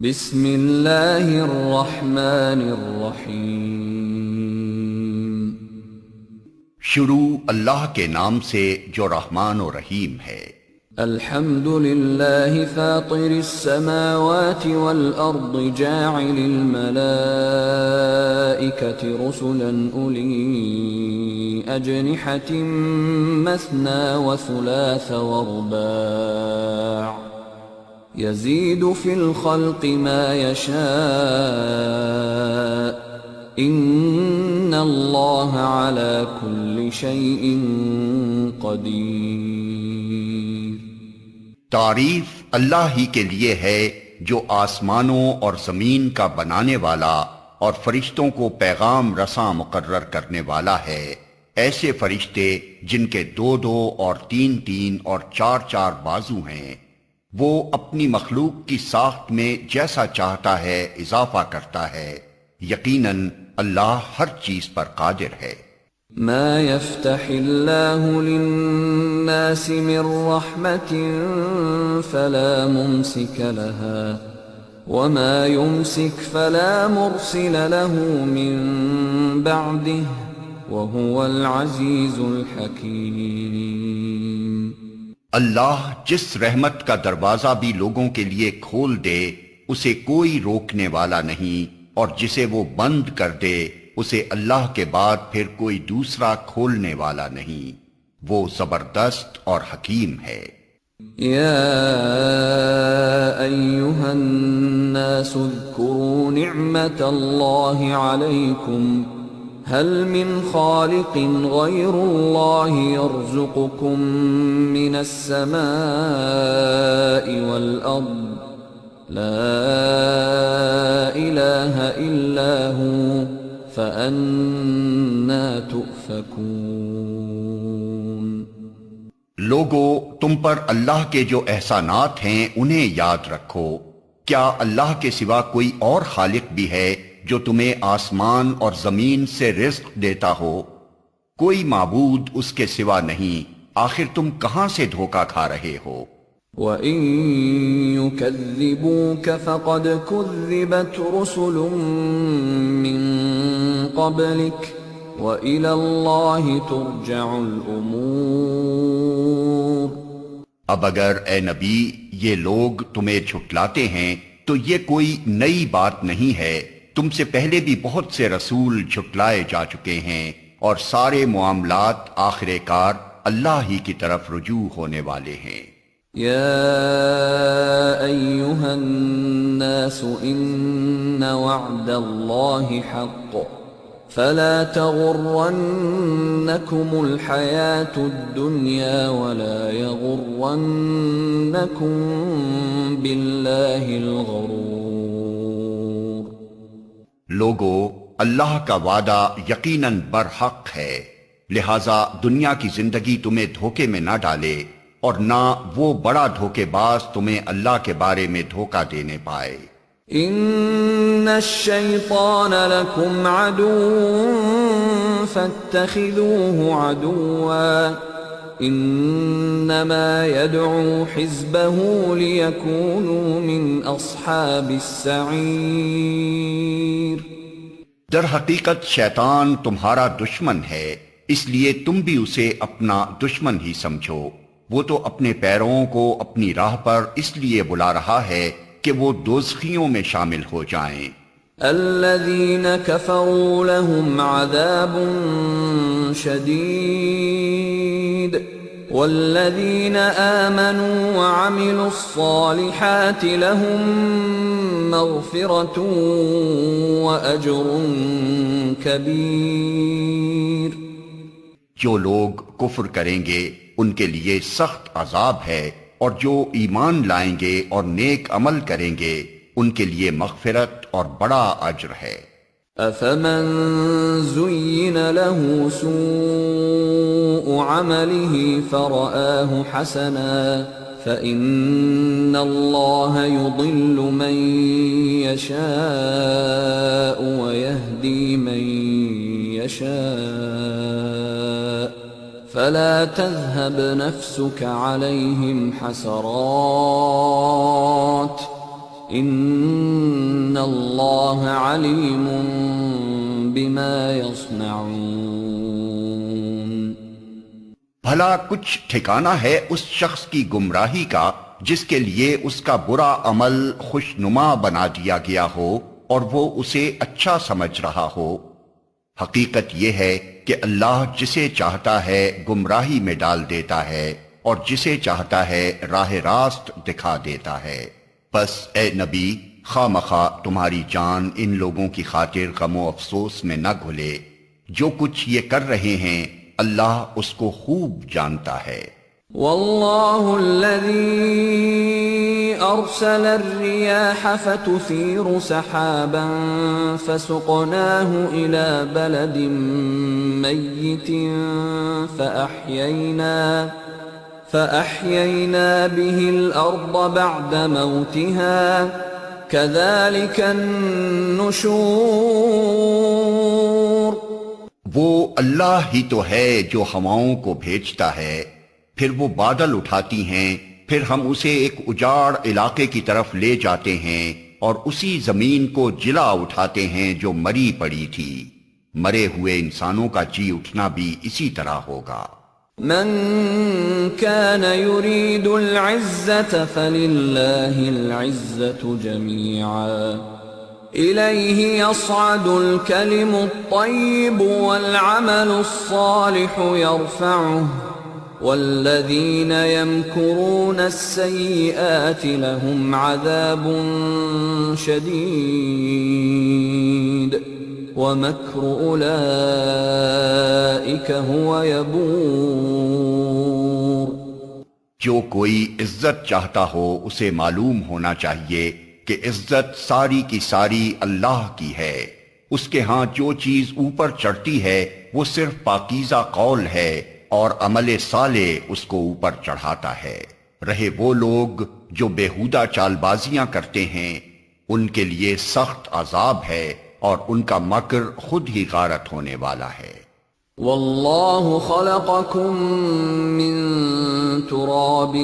بسم اللہ الرحمن الرحیم۔ شروع اللہ کے نام سے جو رحمان و رحیم ہے۔ الحمد للہ فاطر السماوات والارض جاعل الملائکۃ رسلا اولی اجنحۃ مثنى وثلاث ورباع يزيد في الخلق ما يشاء ان اللہ على كل شيء قدیر۔ تعریف اللہ ہی کے لیے ہے جو آسمانوں اور زمین کا بنانے والا اور فرشتوں کو پیغام رساں مقرر کرنے والا ہے۔ ایسے فرشتے جن کے 2 اور 3 اور 4 بازو ہیں، وہ اپنی مخلوق کی ساخت میں جیسا چاہتا ہے اضافہ کرتا ہے۔ یقیناً اللہ ہر چیز پر قادر ہے۔ ما يفتح اللہ للناس من رحمت فلا ممسک لها وما يمسک فلا مرسل له من بعده وهو العزیز الحکیم۔ اللہ جس رحمت کا دروازہ بھی لوگوں کے لیے کھول دے اسے کوئی روکنے والا نہیں، اور جسے وہ بند کر دے اسے اللہ کے بعد پھر کوئی دوسرا کھولنے والا نہیں۔ وہ زبردست اور حکیم ہے۔ یا ایہا الناس اذکروا نعمت اللہ علیکم هل من خالق غیر اللہ یرزقکم من السماء والارض لا الہ الا هو فأنا تؤفکون۔ لوگو، تم پر اللہ کے جو احسانات ہیں انہیں یاد رکھو۔ کیا اللہ کے سوا کوئی اور خالق بھی ہے جو تمہیں آسمان اور زمین سے رزق دیتا ہو؟ کوئی معبود اس کے سوا نہیں، آخر تم کہاں سے دھوکہ کھا رہے ہو؟ وَإِن يُكَذِّبُوكَ فَقَدْ كُذِّبَتْ رُسُلٌ مِّن قَبْلِكَ وَإِلَى اللَّهِ تُرْجَعُ الْأُمُورُ۔ اب اگر اے نبی یہ لوگ تمہیں جھٹلاتے ہیں تو یہ کوئی نئی بات نہیں ہے، تم سے پہلے بھی بہت سے رسول جھٹلائے جا چکے ہیں، اور سارے معاملات آخر کار اللہ ہی کی طرف رجوع ہونے والے ہیں۔ یا ایہا الناس ان وعد اللہ حق فلا تغرنکم الحیاة الدنیا ولا یغرنکم باللہ الغرور۔ لوگو، اللہ کا وعدہ یقیناً برحق ہے، لہذا دنیا کی زندگی تمہیں دھوکے میں نہ ڈالے، اور نہ وہ بڑا دھوکے باز تمہیں اللہ کے بارے میں دھوکہ دینے پائے۔ ان الشیطان لکم عدو فاتخذوه عدوا انما يدعو حزبه ليكونوا من اصحاب السعیر۔ در حقیقت شیطان تمہارا دشمن ہے، اس لیے تم بھی اسے اپنا دشمن ہی سمجھو۔ وہ تو اپنے پیروں کو اپنی راہ پر اس لیے بلا رہا ہے کہ وہ دوزخیوں میں شامل ہو جائیں۔ الذین کفروا لهم عذاب شدید والذین آمنوا وعملوا الصالحات لهم مغفرة وأجر کبیر۔ جو لوگ کفر کریں گے ان کے لیے سخت عذاب ہے، اور جو ایمان لائیں گے اور نیک عمل کریں گے ان کے لیے مغفرت اور بڑا اجر ہے۔ افمن زین له سوء عمله فرآه حسنا فإن اللہ يضل من يشاء ويهدي من يشاء فلا تذهب نفسك عليهم حسرات ان اللہ علیم بما یصنعون۔ بھلا کچھ ٹھکانہ ہے اس شخص کی گمراہی کا جس کے لیے اس کا برا عمل خوشنما بنا دیا گیا ہو اور وہ اسے اچھا سمجھ رہا ہو۔ حقیقت یہ ہے کہ اللہ جسے چاہتا ہے گمراہی میں ڈال دیتا ہے اور جسے چاہتا ہے راہ راست دکھا دیتا ہے۔ بس اے نبی، خواہ مخواہ تمہاری جان ان لوگوں کی خاطر غم و افسوس میں نہ گھلے، جو کچھ یہ کر رہے ہیں اللہ اس کو خوب جانتا ہے۔ واللہ الذی ارسل الرياح فتثير سحابا فسقناه الى بلد میت فأحيينا به الأرض بعد موتها كذلك النشور۔ وہ اللہ ہی تو ہے جو ہواؤں کو بھیجتا ہے، پھر وہ بادل اٹھاتی ہیں، پھر ہم اسے ایک اجاڑ علاقے کی طرف لے جاتے ہیں اور اسی زمین کو جلا اٹھاتے ہیں جو مری پڑی تھی۔ مرے ہوئے انسانوں کا جی اٹھنا بھی اسی طرح ہوگا۔ من كان يريد العزة فلله العزة جميعا إليه يصعد الكلم الطيب والعمل الصالح يرفعه والذين يمكرون السيئات لهم عذاب شديد وَمَكْرُ أُولَئِكَ هُوَ يَبُورُ۔ جو کوئی عزت چاہتا ہو اسے معلوم ہونا چاہیے کہ عزت ساری کی ساری اللہ کی ہے۔ اس کے ہاں جو چیز اوپر چڑھتی ہے وہ صرف پاکیزہ قول ہے اور عمل صالح اس کو اوپر چڑھاتا ہے۔ رہے وہ لوگ جو بیہودہ چال بازیاں کرتے ہیں ان کے لیے سخت عذاب ہے اور ان کا مکر خود ہی غارت ہونے والا ہے۔ واللہ خلقکم من تراب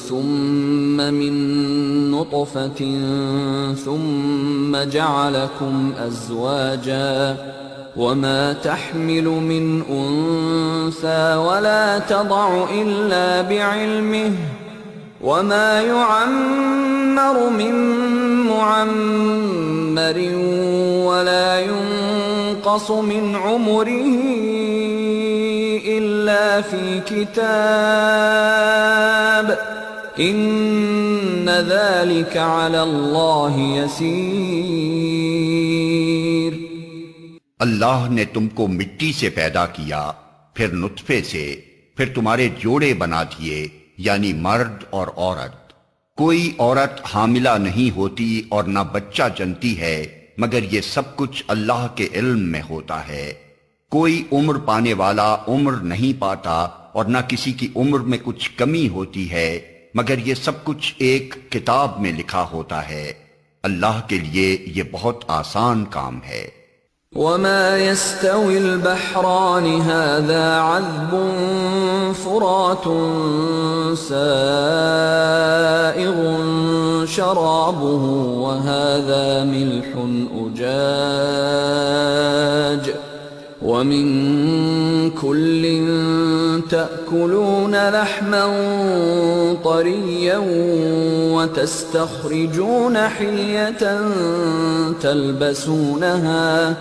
ثم من نطفة ثم جعلکم ازواجا وما تحمل من انثى ولا تضع الا بعلمه وما يعمر من معمر ولا ينقص من عمره إلا في كتاب إن ذلك على الله يسير۔ اللہ نے تم کو مٹی سے پیدا کیا، پھر نطفے سے، پھر تمہارے جوڑے بنا دیے، یعنی مرد اور عورت۔ کوئی عورت حاملہ نہیں ہوتی اور نہ بچہ جنتی ہے مگر یہ سب کچھ اللہ کے علم میں ہوتا ہے۔ کوئی عمر پانے والا عمر نہیں پاتا اور نہ کسی کی عمر میں کچھ کمی ہوتی ہے مگر یہ سب کچھ ایک کتاب میں لکھا ہوتا ہے۔ اللہ کے لیے یہ بہت آسان کام ہے۔ وما يستوي البحران هذا عذب فرات سائغ شرابه وهذا ملح أجاج ومن كل تأكلون لحما طريا وتستخرجون حلية تلبسونها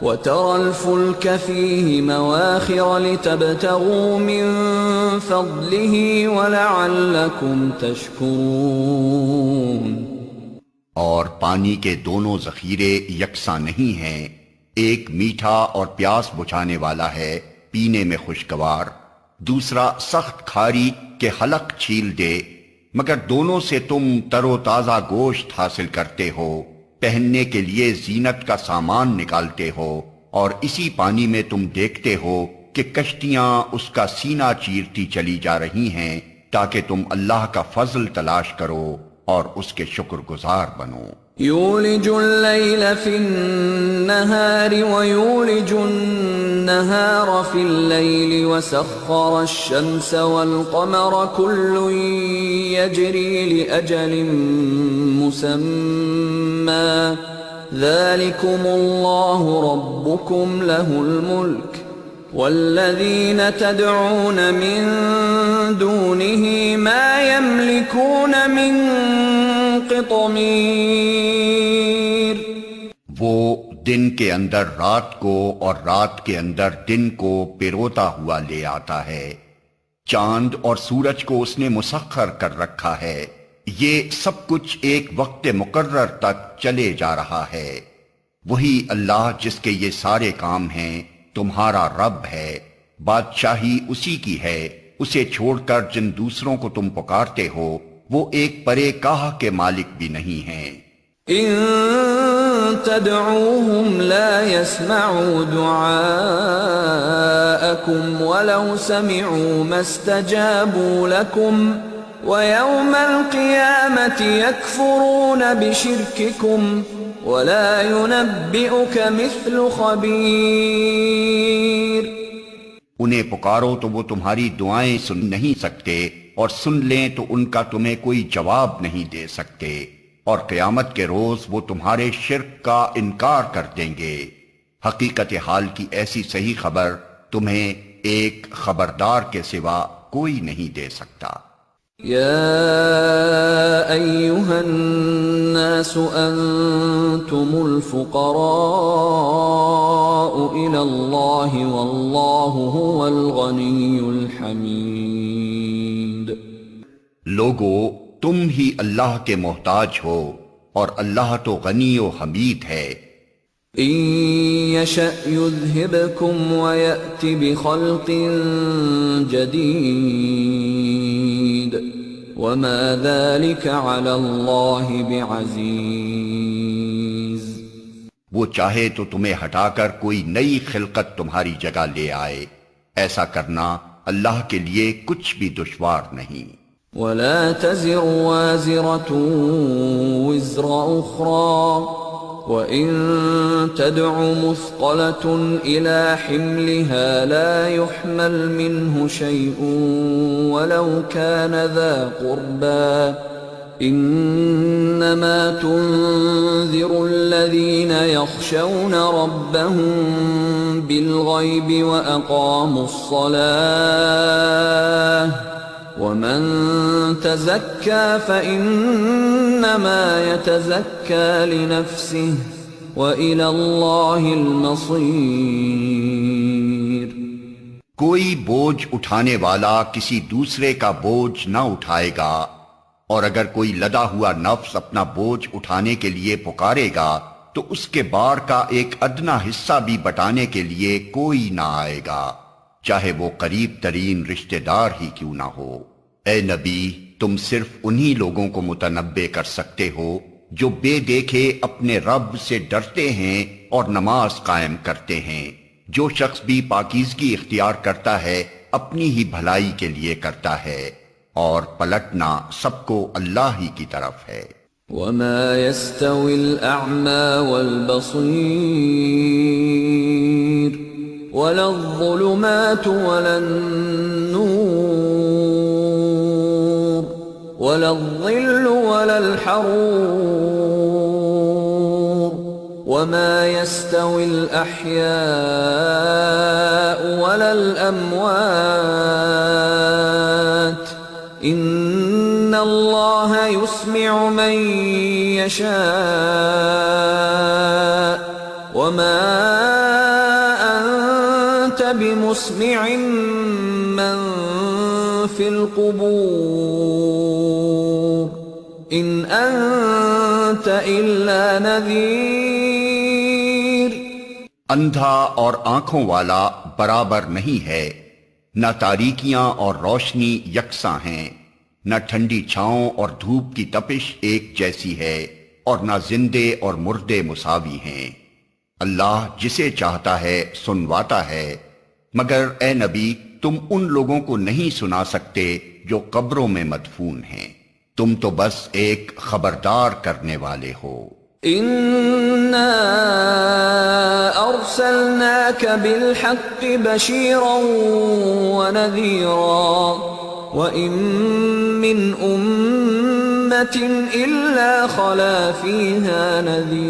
وترى الفلك فيه مواخر لتبتغوا من فضله ولعلكم تشكرون۔ اور پانی کے دونوں ذخیرے یکساں نہیں ہیں، ایک میٹھا اور پیاس بجھانے والا ہے پینے میں خوشگوار، دوسرا سخت کھاری کہ حلق چھیل دے، مگر دونوں سے تم تر و تازہ گوشت حاصل کرتے ہو، پہننے کے لیے زینت کا سامان نکالتے ہو، اور اسی پانی میں تم دیکھتے ہو کہ کشتیاں اس کا سینہ چیرتی چلی جا رہی ہیں تاکہ تم اللہ کا فضل تلاش کرو اور اس کے شکر گزار بنو۔ يولج الليل في النهار ويولج النهار في الليل وسخر الشمس والقمر كل يجري لأجل مسمى ذلكم الله ربكم له الملك والذين تدعون من دونه ما يملكون من قطمیر. وہ دن کے اندر رات کو اور رات کے اندر دن کو پیروتا ہوا لے آتا ہے. چاند اور سورج کو اس نے مسخر کر رکھا ہے. یہ سب کچھ ایک وقت مقرر تک چلے جا رہا ہے. وہی اللہ جس کے یہ سارے کام ہیں تمہارا رب ہے. بادشاہی اسی کی ہے. اسے چھوڑ کر جن دوسروں کو تم پکارتے ہو وہ ایک پرے کاہ کے مالک بھی نہیں ہیں. ان تدعوهم لا يسمعوا دعاءكم ولو سمعوا ما استجابوا لكم ويوم القيامة يكفرون بشرككم ولا ينبئك مثل خبير. انہیں پکارو تو وہ تمہاری دعائیں سن نہیں سکتے اور سن لیں تو ان کا تمہیں کوئی جواب نہیں دے سکتے، اور قیامت کے روز وہ تمہارے شرک کا انکار کر دیں گے. حقیقت حال کی ایسی صحیح خبر تمہیں ایک خبردار کے سوا کوئی نہیں دے سکتا. یا ایھا الناس انتم الفقراء الی اللہ واللہ هو الغنی الحمید. لوگو تم ہی اللہ کے محتاج ہو اور اللہ تو غنی و حمید ہے. ان یشأ یذھبکم ویأت بخلق جدید وما ذلك علی اللہ بعزیز. وہ چاہے تو تمہیں ہٹا کر کوئی نئی خلقت تمہاری جگہ لے آئے. ایسا کرنا اللہ کے لیے کچھ بھی دشوار نہیں. ولا تزر وازرة وزر أخرى وإن تدع مثقلة إلى حملها لا يحمل منه شيء ولو كان ذا قربى إنما تنذر الذين يخشون ربهم بالغيب وأقاموا الصلاة ومن تزكى فإنما يتزكى لنفسه وإلى الله المصير. کوئی بوجھ اٹھانے والا کسی دوسرے کا بوجھ نہ اٹھائے گا، اور اگر کوئی لدا ہوا نفس اپنا بوجھ اٹھانے کے لیے پکارے گا تو اس کے بار کا ایک ادنا حصہ بھی بٹانے کے لیے کوئی نہ آئے گا، چاہے وہ قریب ترین رشتہ دار ہی کیوں نہ ہو. اے نبی، تم صرف انہی لوگوں کو متنبع کر سکتے ہو جو بے دیکھے اپنے رب سے ڈرتے ہیں اور نماز قائم کرتے ہیں. جو شخص بھی پاکیزگی اختیار کرتا ہے اپنی ہی بھلائی کے لیے کرتا ہے، اور پلٹنا سب کو اللہ ہی کی طرف ہے. وما يستوي الأعمى والبصير ولا الظلمات ولا النور ولا الظل ولا الحرور وما يستوي الأحياء ولا الأموات إن الله يسمع من يشاء وما أنت بمسمع من في القبور إن أنت إلا نذير. اندھا اور آنکھوں والا برابر نہیں ہے، نہ تاریکیاں اور روشنی یکساں ہیں، نہ ٹھنڈی چھاؤں اور دھوپ کی تپش ایک جیسی ہے، اور نہ زندے اور مردے مساوی ہیں. اللہ جسے چاہتا ہے سنواتا ہے، مگر اے نبی تم ان لوگوں کو نہیں سنا سکتے جو قبروں میں مدفون ہیں. تم تو بس ایک خبردار کرنے والے ہو. إنا أرسلناك بالحق بشيرا ونذيرا وإن من أمة إلا خلا فيها نذير.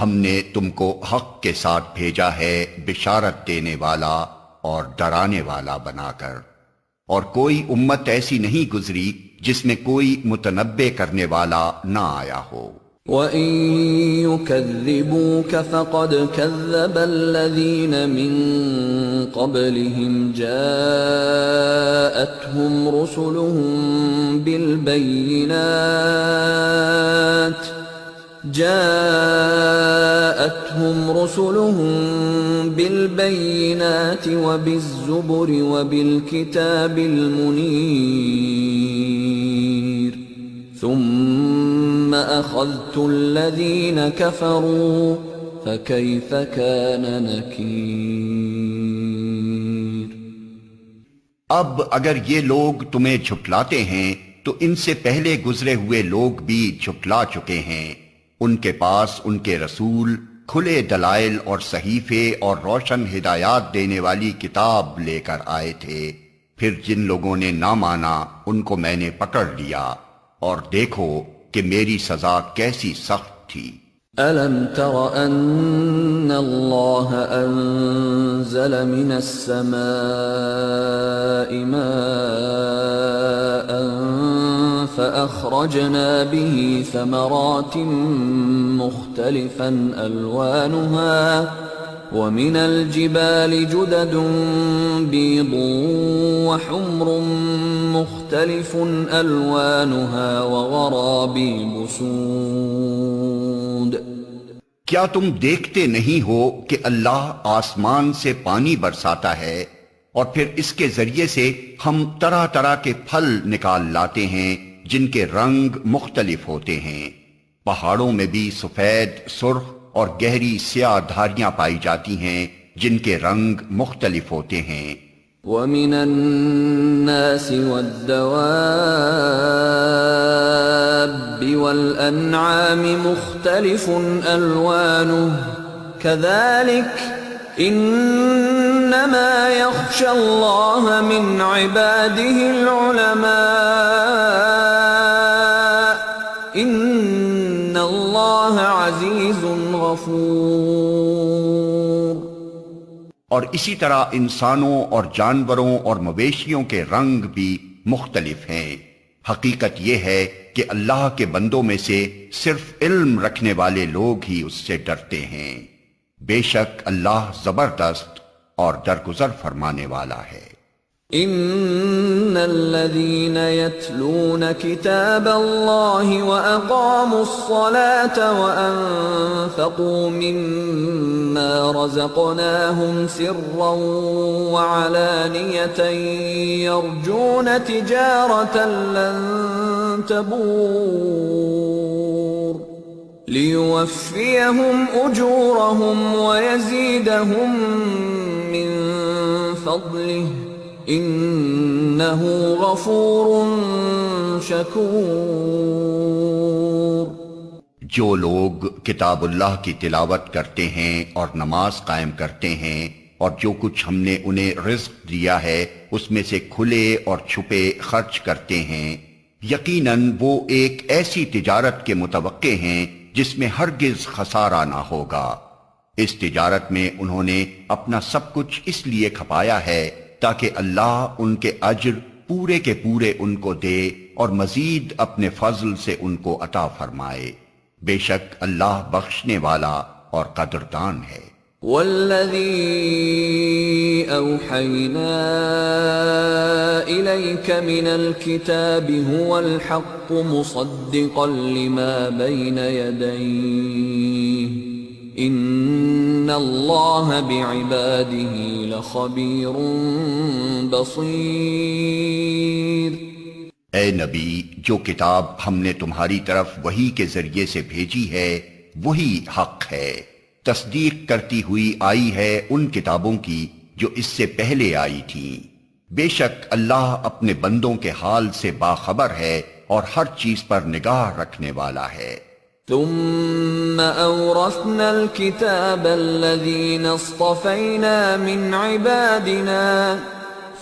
ہم نے تم کو حق کے ساتھ بھیجا ہے بشارت دینے والا اور ڈرانے والا بنا کر، اور کوئی امت ایسی نہیں گزری جس میں کوئی متنبع کرنے والا نہ آیا ہو. وَإِن يُكَذِّبُوكَ فَقَدْ كَذَّبَ الَّذِينَ مِن قَبْلِهِمْ جَاءَتْهُمْ رُسُلُهُم بِالْبَيِّنَاتِ وَبِالزُّبُرِ وَبِالْكِتَابِ الْمُنِيرِ ثُمَّ أَخَذْتُ الَّذِينَ كَفَرُوا فَكَيْفَ كَانَ نَكِيرِ. اب اگر یہ لوگ تمہیں جھٹلاتے ہیں تو ان سے پہلے گزرے ہوئے لوگ بھی جھٹلا چکے ہیں. ان کے پاس ان کے رسول کھلے دلائل اور صحیفے اور روشن ہدایات دینے والی کتاب لے کر آئے تھے، پھر جن لوگوں نے نہ مانا ان کو میں نے پکڑ لیا، اور دیکھو کہ میری سزا کیسی سخت تھی. أَلَمْ تَرَ أَنَّ اللَّهَ أَنزَلَ مِنَ السَّمَاءِ مَاءً فَأَخْرَجْنَا بِهِ ثَمَرَاتٍ مُخْتَلِفًا أَلْوَانُهَا وَمِنَ الْجِبَالِ جُدَدٌ بِيضٌ وَحُمْرٌ مُخْتَلِفٌ أَلْوَانُهَا وَغَرَابِيبُ سُودٌ. کیا تم دیکھتے نہیں ہو کہ اللہ آسمان سے پانی برساتا ہے اور پھر اس کے ذریعے سے ہم طرح طرح کے پھل نکال لاتے ہیں جن کے رنگ مختلف ہوتے ہیں. پہاڑوں میں بھی سفید، سرخ اور گہری سیاہ دھاریاں پائی جاتی ہیں جن کے رنگ مختلف ہوتے ہیں. وَمِنَ النَّاسِ وَالدَّوَابِّ وَالْأَنْعَامِ مُخْتَلِفٌ أَلْوَانُهُ كَذَلِكَ إِنَّمَا يَخْشَى اللَّهَ مِنْ عِبَادِهِ الْعُلَمَاءُ إِنَّ اللَّهَ عَزِيزٌ غَفُورٌ. اور اسی طرح انسانوں اور جانوروں اور مویشیوں کے رنگ بھی مختلف ہیں. حقیقت یہ ہے کہ اللہ کے بندوں میں سے صرف علم رکھنے والے لوگ ہی اس سے ڈرتے ہیں. بے شک اللہ زبردست اور درگزر فرمانے والا ہے. ان الذين يتلون كتاب الله واقاموا الصلاه وانفقوا مما رزقناهم سرا وعلانيه يرجون تجاره لن تبور ليوفيهم اجورهم ويزيدهم من فضله انہ غفور شکور. جو لوگ کتاب اللہ کی تلاوت کرتے ہیں اور نماز قائم کرتے ہیں اور جو کچھ ہم نے انہیں رزق دیا ہے اس میں سے کھلے اور چھپے خرچ کرتے ہیں، یقیناً وہ ایک ایسی تجارت کے متوقع ہیں جس میں ہرگز خسارہ نہ ہوگا. اس تجارت میں انہوں نے اپنا سب کچھ اس لیے کھپایا ہے تاکہ اللہ ان کے اجر پورے کے پورے ان کو دے اور مزید اپنے فضل سے ان کو عطا فرمائے. بے شک اللہ بخشنے والا اور قدردان ہے. والذی اوحینا الیک من الکتاب هو الحق مصدقا لما بین یدیہ ان اللہ بعباده لخبیر بصیر. اے نبی، جو کتاب ہم نے تمہاری طرف وحی کے ذریعے سے بھیجی ہے وہی حق ہے، تصدیق کرتی ہوئی آئی ہے ان کتابوں کی جو اس سے پہلے آئی تھیں. بے شک اللہ اپنے بندوں کے حال سے باخبر ہے اور ہر چیز پر نگاہ رکھنے والا ہے۔ ثم أورثنا الكتاب الذين اصطفينا من عبادنا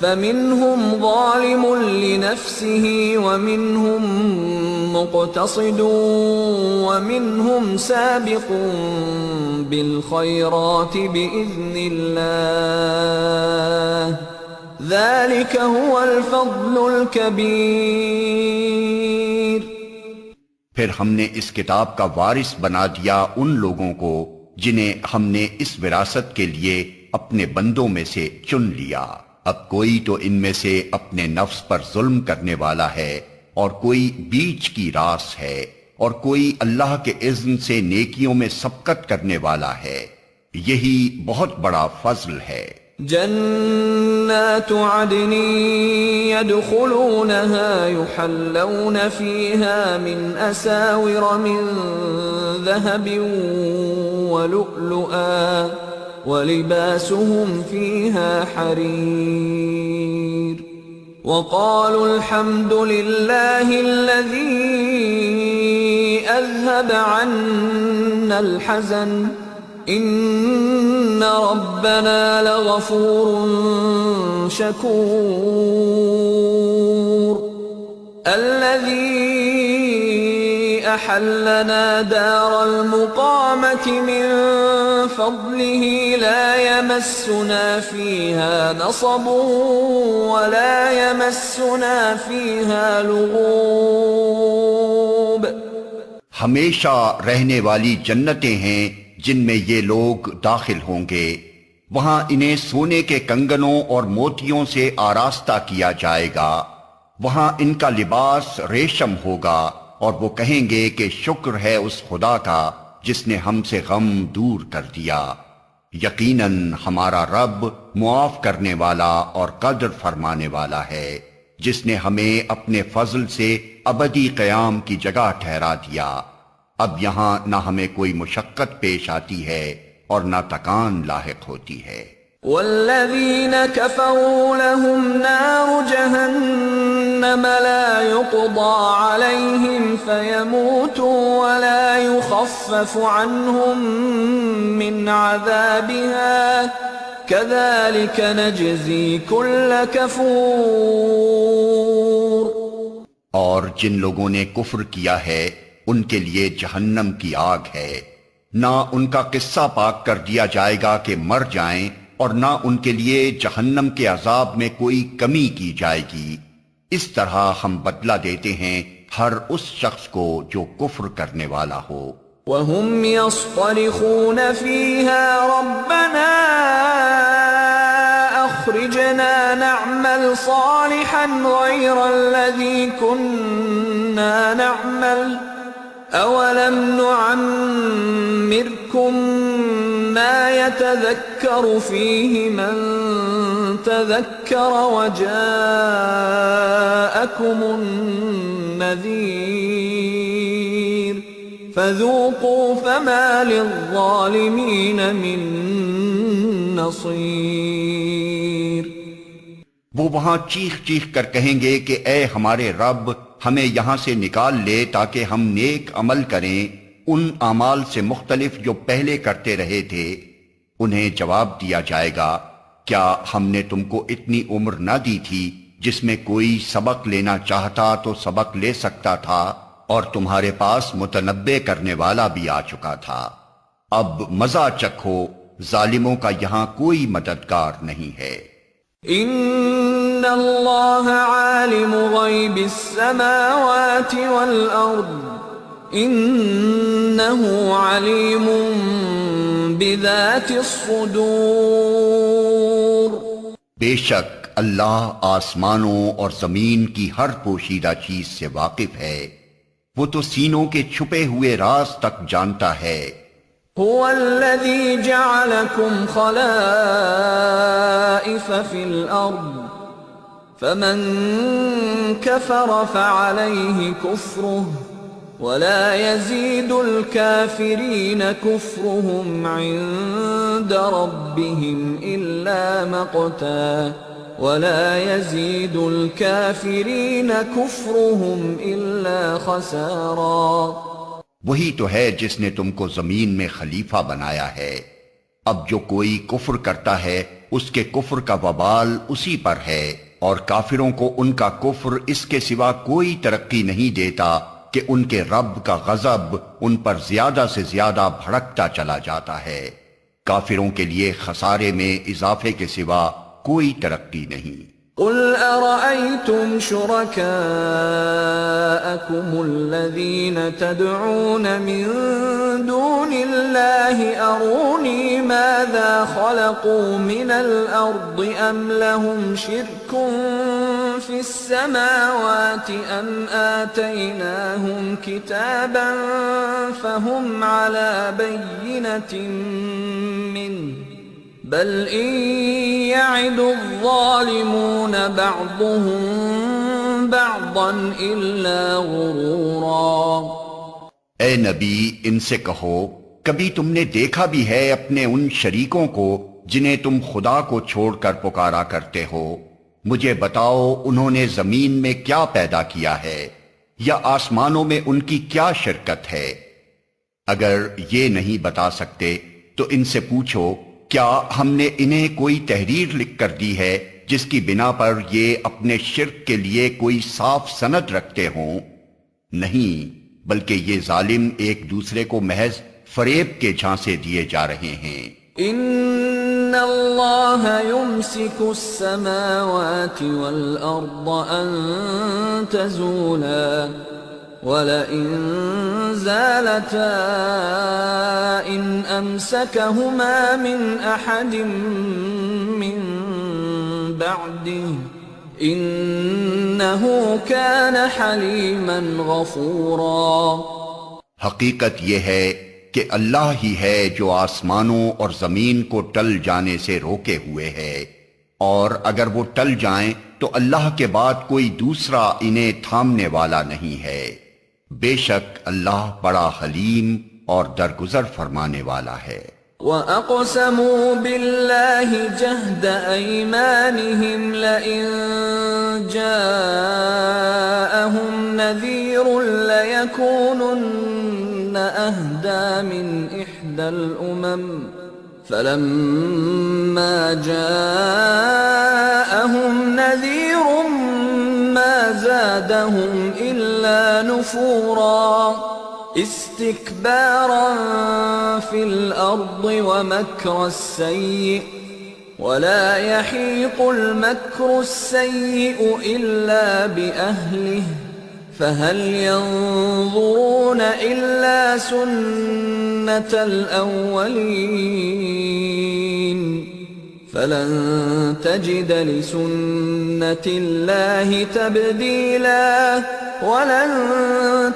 فمنهم ظالم لنفسه ومنهم مقتصد ومنهم سابق بالخيرات بإذن الله ذلك هو الفضل الكبير۔ پھر ہم نے اس کتاب کا وارث بنا دیا ان لوگوں کو جنہیں ہم نے اس وراثت کے لیے اپنے بندوں میں سے چن لیا۔ اب کوئی تو ان میں سے اپنے نفس پر ظلم کرنے والا ہے اور کوئی بیچ کی راس ہے اور کوئی اللہ کے اذن سے نیکیوں میں سبقت کرنے والا ہے، یہی بہت بڑا فضل ہے۔ جنات عدن يدخلونها يحلون فيها من أساور من ذهب ولؤلؤا ولباسهم فيها حرير وقالوا الحمد لله الذي أذهب عنا الحزن إن ربنا لغفور شكور الذي أحلنا دار المقامة من فضله لا يمسنا فيها نصب ولا يمسنا فيها لغوب۔ ہمیشہ رہنے والی جنتیں ہیں جن میں یہ لوگ داخل ہوں گے، وہاں انہیں سونے کے کنگنوں اور موتیوں سے آراستہ کیا جائے گا، وہاں ان کا لباس ریشم ہوگا، اور وہ کہیں گے کہ شکر ہے اس خدا کا جس نے ہم سے غم دور کر دیا، یقیناً ہمارا رب معاف کرنے والا اور قدر فرمانے والا ہے، جس نے ہمیں اپنے فضل سے ابدی قیام کی جگہ ٹھہرا دیا۔ اب یہاں نہ ہمیں کوئی مشقت پیش آتی ہے اور نہ تکان لاحق ہوتی ہے۔ والذین کفروا لهم نار جہنم لا يقضى علیہم فیموتوا ولا يخفف عنہم من عذابها كذلك نجزی کل کفور۔ اور جن لوگوں نے کفر کیا ہے ان کے لیے جہنم کی آگ ہے، نہ ان کا قصہ پاک کر دیا جائے گا کہ مر جائیں، اور نہ ان کے لیے جہنم کے عذاب میں کوئی کمی کی جائے گی۔ اس طرح ہم بدلہ دیتے ہیں ہر اس شخص کو جو کفر کرنے والا ہو۔ وَهُمْ يَصْطَرِخُونَ فِيهَا رَبَّنَا أَخْرِجْنَا نَعْمَلْ صَالِحًا غَيْرَ الَّذِي كُنَّا نَعْمَلُ أَوَلَمْ نُعَمِّرْكُمْ مَا يَتَذَكَّرُ فِيهِ مَن تَذَكَّرَ وَجَاءَكُمُ النَّذِيرُ فَذُوقُوا فَمَا لِلظَّالِمِينَ مِن نَصِيرٍ۔ وہ وہاں چیخ چیخ کر کہیں گے کہ اے ہمارے رب، ہمیں یہاں سے نکال لے تاکہ ہم نیک عمل کریں ان اعمال سے مختلف جو پہلے کرتے رہے تھے۔ انہیں جواب دیا جائے گا، کیا ہم نے تم کو اتنی عمر نہ دی تھی جس میں کوئی سبق لینا چاہتا تو سبق لے سکتا تھا، اور تمہارے پاس متنبع کرنے والا بھی آ چکا تھا۔ اب مزہ چکھو، ظالموں کا یہاں کوئی مددگار نہیں ہے۔ ان اللہ عالم غیب السماوات والارض انہ علیم بذات الصدور۔ بے شک اللہ آسمانوں اور زمین کی ہر پوشیدہ چیز سے واقف ہے، وہ تو سینوں کے چھپے ہوئے راز تک جانتا ہے۔ هو الذي جعلكم خلائف في الأرض فمن كفر فعليه كفره ولا يزيد الكافرين كفرهم عند ربهم إلا مقتا ولا يزيد الكافرين كفرهم إلا خسارا۔ وہی تو ہے جس نے تم کو زمین میں خلیفہ بنایا ہے۔ اب جو کوئی کفر کرتا ہے اس کے کفر کا وبال اسی پر ہے، اور کافروں کو ان کا کفر اس کے سوا کوئی ترقی نہیں دیتا کہ ان کے رب کا غضب ان پر زیادہ سے زیادہ بھڑکتا چلا جاتا ہے۔ کافروں کے لیے خسارے میں اضافے کے سوا کوئی ترقی نہیں۔ قل أرأيتم شركاءكم الذين تدعون من دون الله أروني ماذا خلقوا من الأرض أم لهم شرك في السماوات أم آتيناهم كتابا فهم على بينة منه بل إن يعد الظالمون بعضهم بعضا إلا غرورا۔ اے نبی ان سے کہو، کبھی تم نے دیکھا بھی ہے اپنے ان شریکوں کو جنہیں تم خدا کو چھوڑ کر پکارا کرتے ہو؟ مجھے بتاؤ انہوں نے زمین میں کیا پیدا کیا ہے، یا آسمانوں میں ان کی کیا شرکت ہے؟ اگر یہ نہیں بتا سکتے تو ان سے پوچھو، کیا ہم نے انہیں کوئی تحریر لکھ کر دی ہے جس کی بنا پر یہ اپنے شرک کے لیے کوئی صاف سند رکھتے ہوں؟ نہیں، بلکہ یہ ظالم ایک دوسرے کو محض فریب کے جھانسے دیے جا رہے ہیں۔ ان اللہ یمسک السماوات والارض ان تزولا وَلَئِن زَالَتَا إِنْ أَمْسَكَهُمَا مِنْ أَحَدٍ مِّن بَعْدِهِ إِنَّهُ كَانَ حَلِيمًا غَفُورًا۔ حقیقت یہ ہے کہ اللہ ہی ہے جو آسمانوں اور زمین کو ٹل جانے سے روکے ہوئے ہے، اور اگر وہ ٹل جائیں تو اللہ کے بعد کوئی دوسرا انہیں تھامنے والا نہیں ہے۔ بے شک اللہ بڑا حلیم اور درگزر فرمانے والا ہے۔ وَأَقْسَمُوا بِاللَّهِ جَهْدَ أَيْمَانِهِمْ لَئِن جَاءَهُمْ نَذِيرٌ لَيَكُونُنَّ أَهْدَىٰ مِنْ إِحْدَى الْأُمَمِ فَلَمَّا جَاءَهُمْ نَذِيرٌ مَا زَادَهُمْ إِلَّا نُفُورًا اسْتِكْبَارًا فِي الْأَرْضِ وَمَكْرَ السَّيِّئِ وَلَا يَحِيقُ الْمَكْرُ السَّيِّئُ إِلَّا بِأَهْلِهِ فَهَلْ يَنظُرُونَ إِلَّا سُنَّةَ الْأَوَّلِينَ فَلَن تَجِدَ لِسُنَّةِ اللَّهِ تَبْدِيلًا وَلَن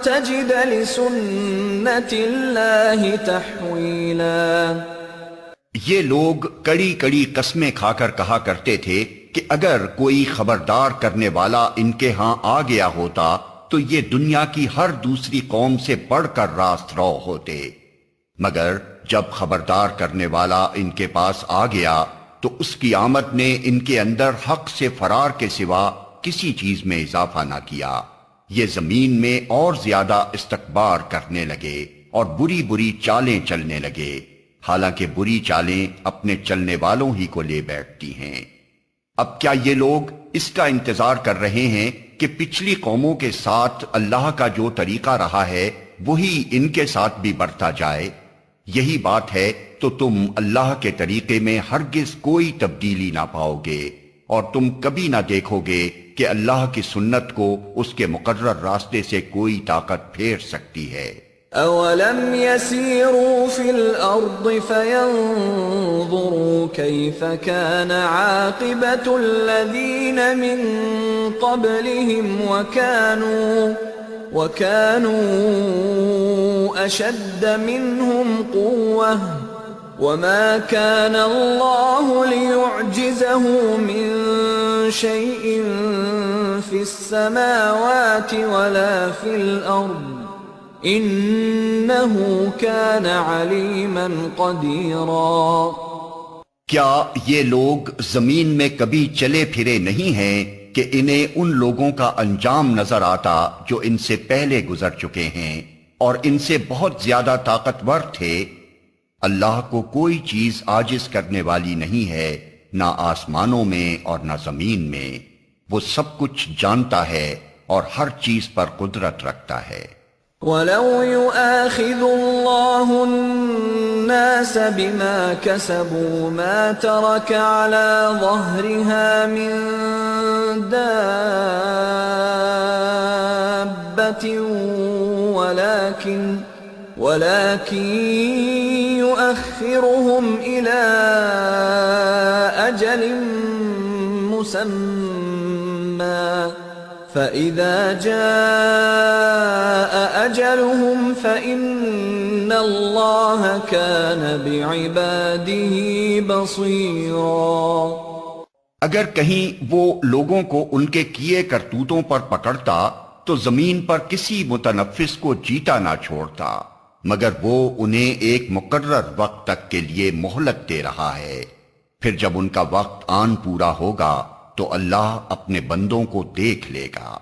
تَجِدَ لِسُنَّةِ اللَّهِ تَحْوِيلًا۔ یہ لوگ کڑی کڑی قسمیں کھا کر کہا کرتے تھے کہ اگر کوئی خبردار کرنے والا ان کے ہاں آ گیا ہوتا تو یہ دنیا کی ہر دوسری قوم سے بڑھ کر راست رو ہوتے، مگر جب خبردار کرنے والا ان کے پاس آ گیا تو اس کی آمد نے ان کے اندر حق سے فرار کے سوا کسی چیز میں اضافہ نہ کیا۔ یہ زمین میں اور زیادہ استکبار کرنے لگے اور بری بری چالیں چلنے لگے، حالانکہ بری چالیں اپنے چلنے والوں ہی کو لے بیٹھتی ہیں۔ اب کیا یہ لوگ اس کا انتظار کر رہے ہیں کہ پچھلی قوموں کے ساتھ اللہ کا جو طریقہ رہا ہے وہی ان کے ساتھ بھی بڑھتا جائے؟ یہی بات ہے تو تم اللہ کے طریقے میں ہرگز کوئی تبدیلی نہ پاؤ گے، اور تم کبھی نہ دیکھو گے کہ اللہ کی سنت کو اس کے مقرر راستے سے کوئی طاقت پھیر سکتی ہے۔ أَوَلَمْ يَسِيرُوا فِي الْأَرْضِ فَيَنظُرُوا كَيْفَ كَانَ عَاقِبَةُ الَّذِينَ مِن قَبْلِهِمْ وَكَانُوا أَشَدَّ مِنْهُمْ قُوَّةً وَمَا كَانَ اللَّهُ لِيُعْجِزَهُ مِن شَيْءٍ فِي السَّمَاوَاتِ وَلَا فِي الْأَرْضِ إِنَّهُ كَانَ عَلِيمًا قَدِيرًا۔ کیا یہ لوگ زمین میں کبھی چلے پھرے نہیں ہیں کہ انہیں ان لوگوں کا انجام نظر آتا جو ان سے پہلے گزر چکے ہیں اور ان سے بہت زیادہ طاقتور تھے؟ اللہ کو کوئی چیز عاجز کرنے والی نہیں ہے، نہ آسمانوں میں اور نہ زمین میں۔ وہ سب کچھ جانتا ہے اور ہر چیز پر قدرت رکھتا ہے۔ وَلَوْ يُؤَاخِذُ اللَّهُ النَّاسَ بِمَا كَسَبُوا مَا تَرَكَ عَلَى ظَهْرِهَا مِن دَابَّةٍ وَلَكِن يُؤَخِّرُهُمْ إِلَى أَجَلٍ مُّسَمًّى فَإِذَا جَاءَ أَجَلُهُمْ فَإِنَّ اللَّهَ كَانَ بِعِبَادِهِ بَصِيرًا۔ اگر کہیں وہ لوگوں کو ان کے کیے کرتوتوں پر پکڑتا تو زمین پر کسی متنفس کو جیتا نہ چھوڑتا، مگر وہ انہیں ایک مقرر وقت تک کے لیے مہلت دے رہا ہے۔ پھر جب ان کا وقت آن پورا ہوگا تو اللہ اپنے بندوں کو دیکھ لے گا۔